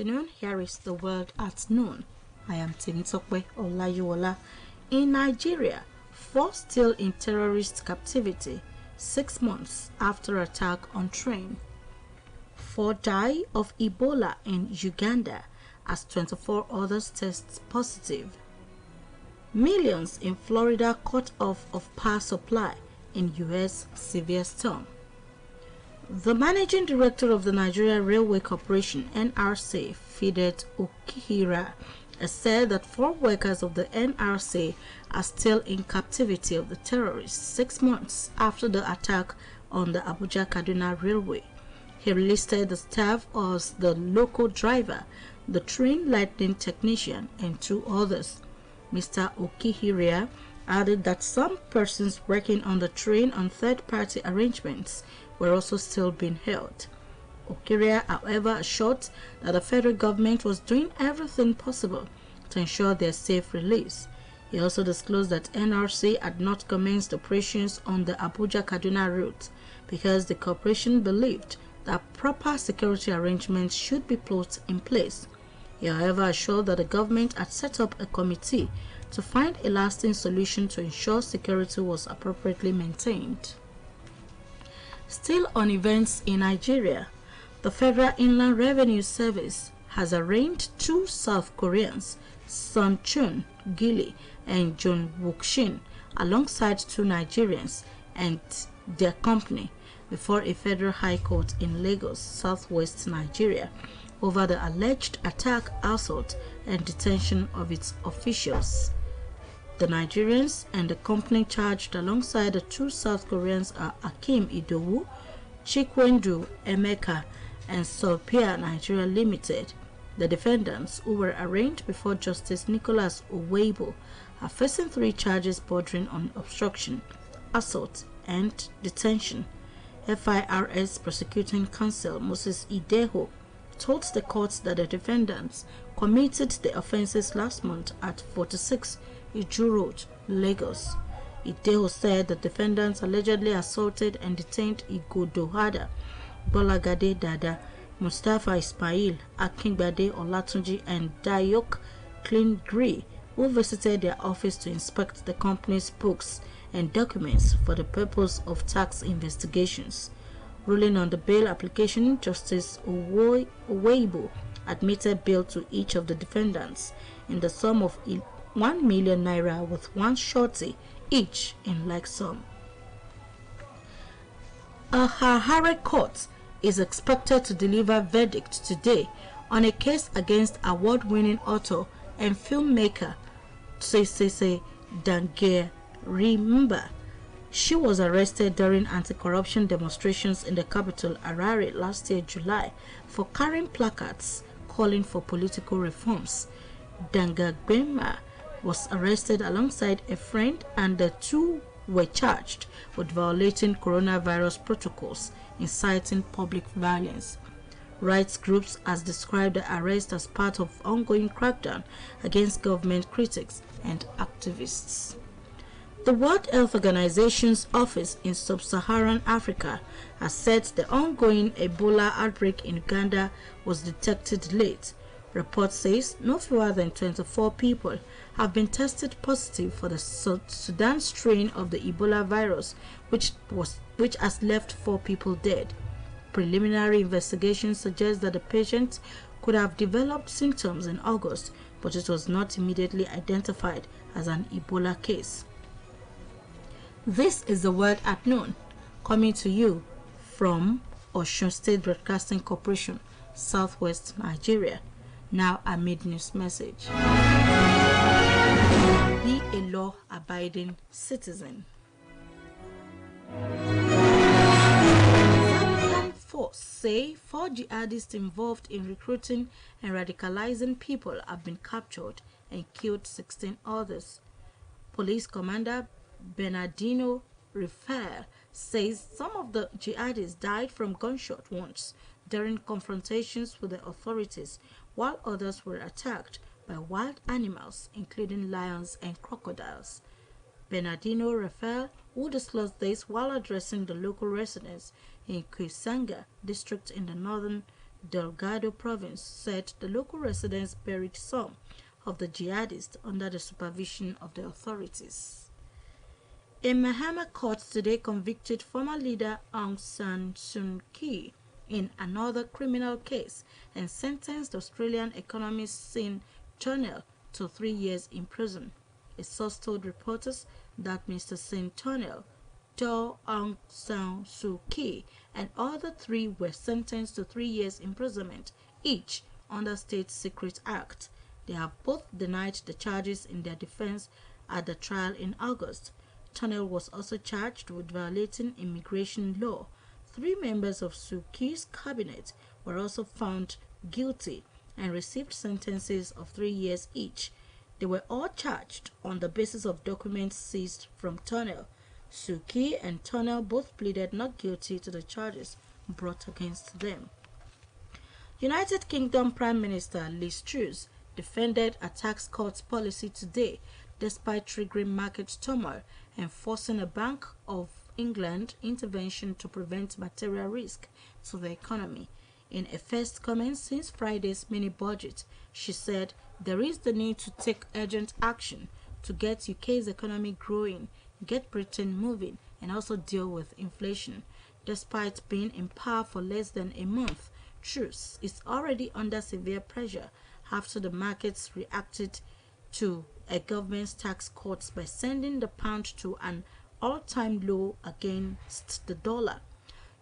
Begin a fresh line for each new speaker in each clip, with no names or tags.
afternoon. Here is the world at noon. I am Timitokwe Olajuwola. In Nigeria, 4 still in terrorist captivity 6 months after attack on train. 4 die of Ebola in Uganda as 24 others test positive. Millions in Florida cut off of power supply in U.S. severe storm. The managing director of the Nigeria Railway Corporation (NRC), Fidet Okihira, has said that 4 workers of the NRC are still in captivity of the terrorists 6 months after the attack on the Abuja-Kaduna Railway. He listed the staff as the local driver, the train lighting technician, and 2 others. Mr. Okihira added that some persons working on the train on third-party arrangements were also still being held. Okihira, however, assured that the federal government was doing everything possible to ensure their safe release. He also disclosed that NRC had not commenced operations on the Abuja-Kaduna route because the corporation believed that proper security arrangements should be put in place. He, however, assured that the government had set up a committee to find a lasting solution to ensure security was appropriately maintained. Still on events in Nigeria, the Federal Inland Revenue Service has arraigned 2 South Koreans, Sun Chun Gili and Jun Wook-shin, alongside 2 Nigerians and their company before a federal high court in Lagos, southwest Nigeria, over the alleged attack, assault, and detention of its officials. The Nigerians and the company charged alongside the 2 South Koreans are Akim Idowu, Chikwendu Emeka, and Solpia Nigeria Limited. The defendants, who were arraigned before Justice Nicholas Oweibo, are facing 3 charges bordering on obstruction, assault, and detention. FIRS prosecuting counsel Moses Ideho told the court that the defendants committed the offences last month at 46 Iju Road, Lagos. Ideho said the defendants allegedly assaulted and detained Igodohada, Bolagade Dada, Mustafa Ismail, Akingbade Olatunji, and Dayok Klingri, who visited their office to inspect the company's books and documents for the purpose of tax investigations. Ruling on the bail application, Justice Oweibo admitted bail to each of the defendants in the sum of 1 million naira with 1 shorty each in like sum. A Harare court is expected to deliver verdict today on a case against award-winning author and filmmaker Tsetse Dange Rimba. She was arrested during anti-corruption demonstrations in the capital Harare last year, July, for carrying placards calling for political reforms. Dangagbema was arrested alongside a friend, and the 2 were charged with violating coronavirus protocols, inciting public violence. Rights groups has described the arrest as part of ongoing crackdown against government critics and activists. The World Health Organization's office in sub-Saharan Africa has said the ongoing Ebola outbreak in Uganda was detected late. Report says no fewer than 24 people have been tested positive for the Sudan strain of the Ebola virus, which has left 4 people dead. Preliminary investigations suggest that the patient could have developed symptoms in August, but it was not immediately identified as an Ebola case. This is the Word at Noon, coming to you from Osun State Broadcasting Corporation, Southwest Nigeria. Now a mid-news message. Be a law-abiding citizen. Zambian force say 4 jihadists involved in recruiting and radicalizing people have been captured and killed 16 others. Police Commander Bernardino Rafael says some of the jihadists died from gunshot wounds during confrontations with the authorities, while others were attacked by wild animals, including lions and crocodiles. Bernardino Rafael, who disclosed this while addressing the local residents in Kisanga district in the northern Delgado province, said the local residents buried some of the jihadists under the supervision of the authorities. A Myanmar court today convicted former leader Aung San Suu Kyi in another criminal case and sentenced Australian economist Sin Turnell to 3 years in prison. A source told reporters that Mr. Sin Turnell, Aung San Suu Kyi, and other 3 were sentenced to 3 years imprisonment each under State Secret Act. They have both denied the charges in their defense at the trial in August. Turnell was also charged with violating immigration law. 3 members of Suu Kyi's cabinet were also found guilty and received sentences of 3 years each. They were all charged on the basis of documents seized from Turnell. Suu Kyi and Turnell both pleaded not guilty to the charges brought against them. United Kingdom Prime Minister Liz Truss defended a tax cuts policy today despite triggering market turmoil and forcing a Bank of England intervention to prevent material risk to the economy. In a first comment since Friday's mini-budget, she said there is the need to take urgent action to get UK's economy growing, get Britain moving, and also deal with inflation. Despite being in power for less than a month, Truss is already under severe pressure after the markets reacted to a government's tax cuts by sending the pound to an all-time low against the dollar.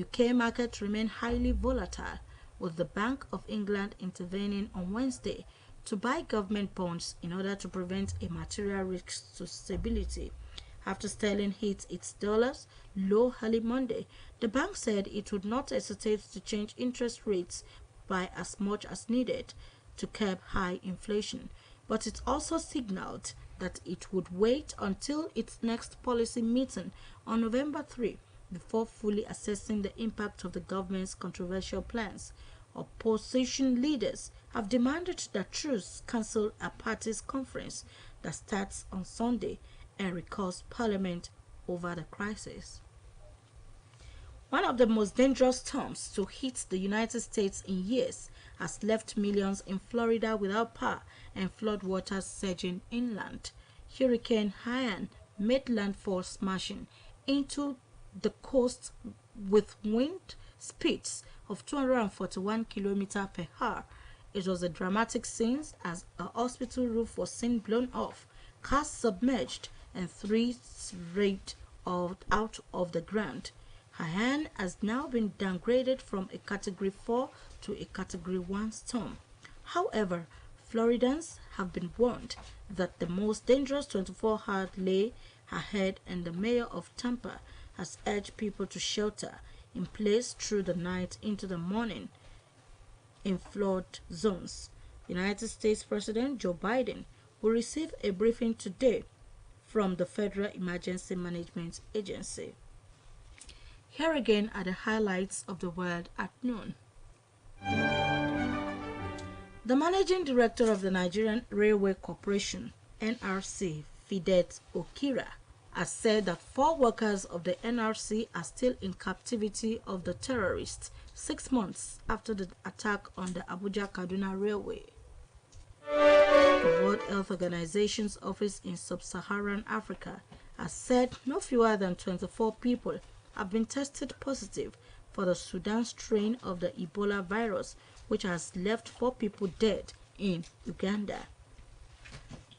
UK markets remain highly volatile, with the Bank of England intervening on Wednesday to buy government bonds in order to prevent a material risk to stability. After sterling hit its dollars low early Monday, the bank said it would not hesitate to change interest rates by as much as needed to curb high inflation, but it also signaled that it would wait until its next policy meeting on November 3 before fully assessing the impact of the government's controversial plans. Opposition leaders have demanded that Truss cancel a party's conference that starts on Sunday and recalls Parliament over the crisis. One of the most dangerous storms to hit the United States in years has left millions in Florida without power and floodwaters surging inland. Hurricane Ian made landfall, smashing into the coast with wind speeds of 241 km per hour. It was a dramatic scene as a hospital roof was seen blown off, cars submerged, and 3 ripped out of the ground. Ian has now been downgraded from a Category 4 to a Category 1 storm. However, Floridans have been warned that the most dangerous 24 hours lay ahead, and the mayor of Tampa has urged people to shelter in place through the night into the morning in flood zones. United States President Joe Biden will receive a briefing today from the Federal Emergency Management Agency. Here again are the highlights of the world at noon. The Managing Director of the Nigerian Railway Corporation, NRC, Fidet Okira, has said that 4 workers of the NRC are still in captivity of the terrorists 6 months after the attack on the Abuja-Kaduna Railway. The World Health Organization's office in Sub-Saharan Africa has said no fewer than 24 people have been tested positive for the Sudan strain of the Ebola virus, which has left 4 people dead in Uganda.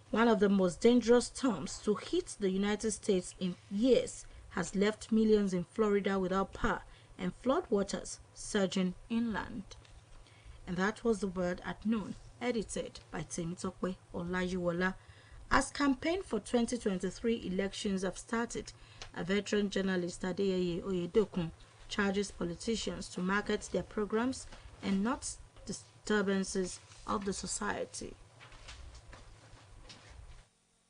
One of the most dangerous storms to hit the United States in years has left millions in Florida without power and floodwaters surging inland. And that was the word at noon, edited by Temitope Olayiwola. As campaign for 2023 elections have started, a veteran journalist, Adeyeye Oyedokun, charges politicians to market their programs and not disturbances of the society.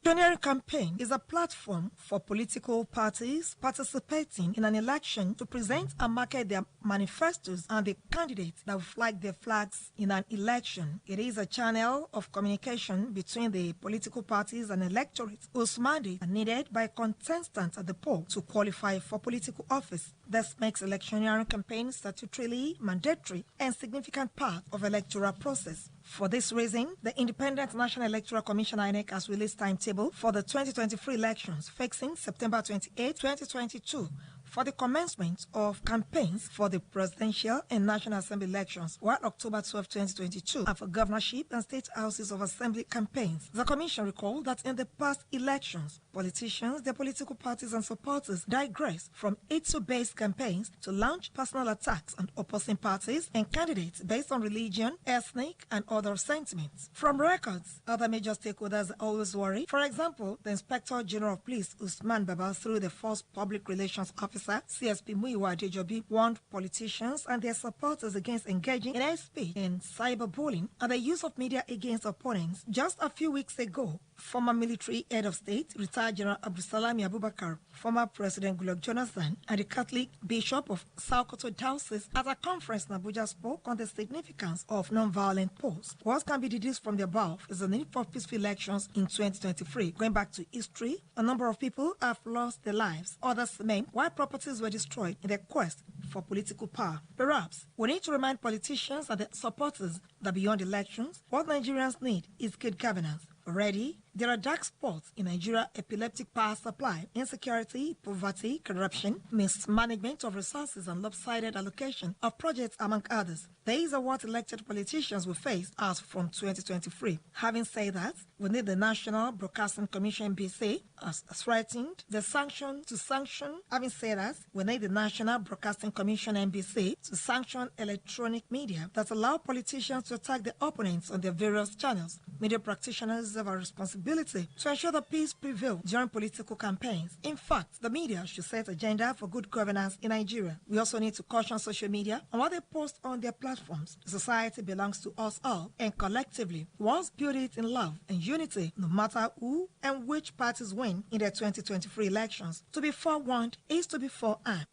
Electioneering campaign is a platform for political parties participating in an election to present and market their manifestos and the candidates that will flag their flags in an election. It is a channel of communication between the political parties and electorates whose mandates are needed by contestants at the poll to qualify for political office. This makes electioneering campaigns statutorily mandatory and significant part of electoral process. For this reason, the Independent National Electoral Commission (INEC) has released timetable for the 2023 elections fixing September 28, 2022 for the commencement of campaigns for the presidential and National Assembly elections, while October 12, 2022 are for governorship and state houses of assembly campaigns. The commission recalled that in the past elections, politicians, their political parties and supporters digress from issue-based campaigns to launch personal attacks on opposing parties and candidates based on religion, ethnic and other sentiments. From records, other major stakeholders always worry. For example, the Inspector General of Police Usman Baba, through the first Public Relations Officer CSP Muyiwa Adejobi, warned politicians and their supporters against engaging in hate speech and cyberbullying and the use of media against opponents. Just a few weeks ago, former military head of state, retired General Abdulsalami Abubakar, former President Goodluck Jonathan, and the Catholic Bishop of Sokoto Diocese at a conference in Abuja spoke on the significance of non-violent polls. What can be deduced from the above is the need for peaceful elections in 2023. Going back to history, a number of people have lost their lives, others maimed, while properties were destroyed in their quest for political power. Perhaps we need to remind politicians and their supporters that beyond elections, what Nigerians need is good governance. Already, there are dark spots in Nigeria: epileptic power supply, insecurity, poverty, corruption, mismanagement of resources, and lopsided allocation of projects, among others. These are what elected politicians will face as from 2023. Having said that, we need the National Broadcasting Commission (NBC) as threatened the sanction to sanction. Having said that, we need the National Broadcasting Commission (NBC) to sanction electronic media that allow politicians to attack their opponents on their various channels. Media practitioners have a responsibility to ensure that peace prevails during political campaigns. In fact, the media should set agenda for good governance in Nigeria. We also need to caution social media on what they post on their platforms. Society belongs to us all, and collectively, we must build it in love and unity, no matter who and which parties win in the 2023 elections. To be forewarned is to be forearmed.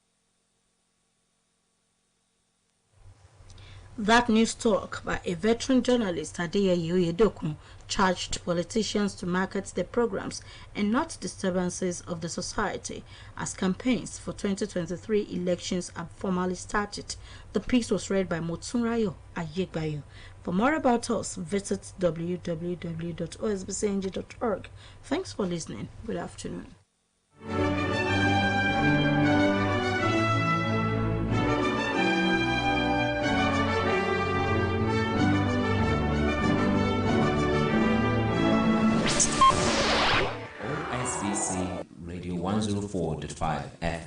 That news talk by a veteran journalist, Adeyeye Oyedokun, charged politicians to market their programs and not disturbances of the society as campaigns for 2023 elections have formally started. The piece was read by Motunrayo Ayegbayo. For more about us, visit www.osbcng.org. Thanks for listening. Good afternoon.
OSBC Radio 104.5 FM.